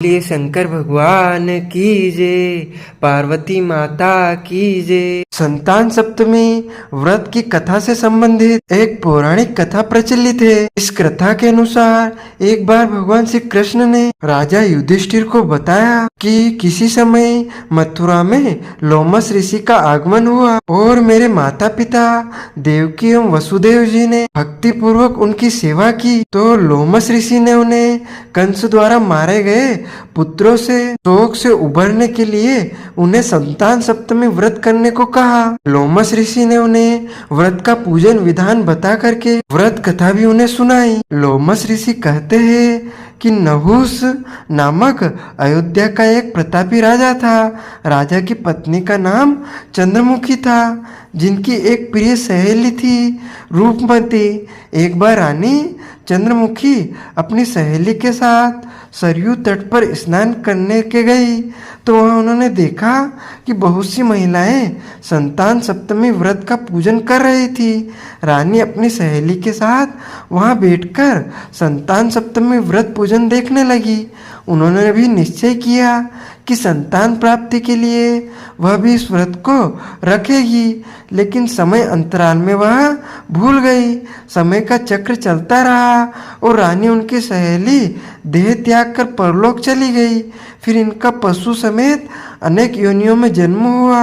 बोलिए शंकर भगवान की जय, पार्वती माता की जय। संतान सप्तमी व्रत की कथा से संबंधित एक पौराणिक कथा प्रचलित है। इस कथा के अनुसार एक बार भगवान श्री कृष्ण ने राजा युधिष्ठिर को बताया कि किसी समय मथुरा में लोमस ऋषि का आगमन हुआ और मेरे माता पिता देवकी एवं वसुदेव जी ने भक्ति पूर्वक उनकी सेवा की, तो लोमस ऋषि ने उन्हें कंस द्वारा मारे गए पुत्रों से शोक से उबरने के लिए उन्हें संतान सप्तमी व्रत करने को कहा। लोमस ऋषि ने उन्हें व्रत का पूजन विधान बता करके व्रत कथा भी उन्हें सुनाई। लोमस ऋषि कहते हैं कि नहुस नामक अयोध्या का एक प्रतापी राजा था। राजा की पत्नी का नाम चंद्रमुखी था, जिनकी एक प्रिय सहेली थी रूपमती। एक बार रानी चंद्रमुखी अपनी सहेली के साथ सरयू तट पर स्नान करने के गई, तो वहां उन्होंने देखा कि बहुत सी महिलाएं संतान सप्तमी व्रत का पूजन कर रही थी। रानी अपनी सहेली के साथ वहां बैठकर संतान सप्तमी व्रत पूजन देखने लगी। उन्होंने भी निश्चय किया कि संतान प्राप्ति के लिए वह भी इस व्रत को रखेगी, लेकिन समय अंतराल में वह भूल गई। समय का चक्र चलता रहा और रानी उनकी सहेली देह त्याग कर परलोक चली गई। फिर इनका पशु समेत अनेक योनियों में जन्म हुआ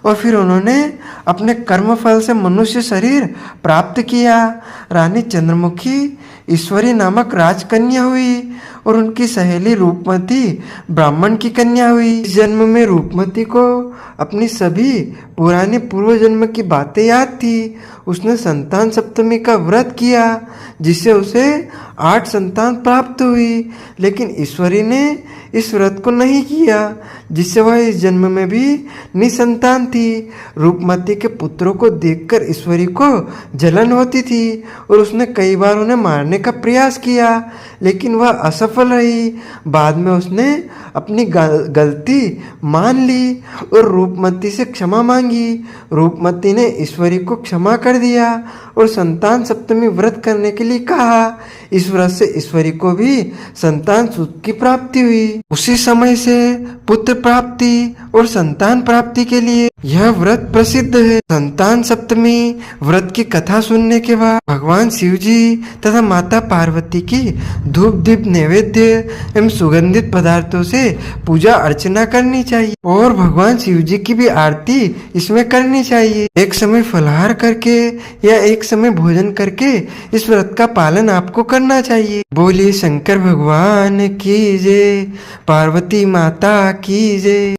और फिर उन्होंने अपने कर्म फल से मनुष्य शरीर प्राप्त किया। रानी चंद्रमुखी ईश्वरी नामक राजकन्या हुई और उनकी सहेली रूपमती ब्राह्मण की कन्या हुई। इस जन्म में रूपमती को अपनी सभी पुरानी पूर्व जन्म की बातें याद थी। उसने संतान सप्तमी का व्रत किया, जिससे उसे 8 संतान प्राप्त हुई, लेकिन ईश्वरी ने इस व्रत को नहीं किया, जिससे वह इस जन्म में भी निसंतान थी। रूपमती के पुत्रों को देखकर ईश्वरी को जलन होती थी और उसने कई बार उन्हें मारने का प्रयास किया, लेकिन वह असफल रही। बाद में उसने अपनी गलती मान ली और रूपमती से क्षमा मांगी। रूपमती ने ईश्वरी को क्षमा कर दिया और संतान सप्तमी व्रत करने के लिए कहा। इस व्रत से ईश्वरी को भी संतान सुख की प्राप्ति हुई। उसी समय से पुत्र प्राप्ति और संतान प्राप्ति के लिए यह व्रत प्रसिद्ध है। संतान सप्तमी व्रत की कथा सुनने के बाद भगवान शिव जी तथा माता पार्वती की धूप दीप नैवेद्य एवं सुगंधित पदार्थों से पूजा अर्चना करनी चाहिए और भगवान शिव जी की भी आरती इसमें करनी चाहिए। एक समय फलाहार करके या एक समय भोजन करके इस व्रत का पालन आपको करना चाहिए। बोलिए शंकर भगवान की जय, पार्वती माता की जय।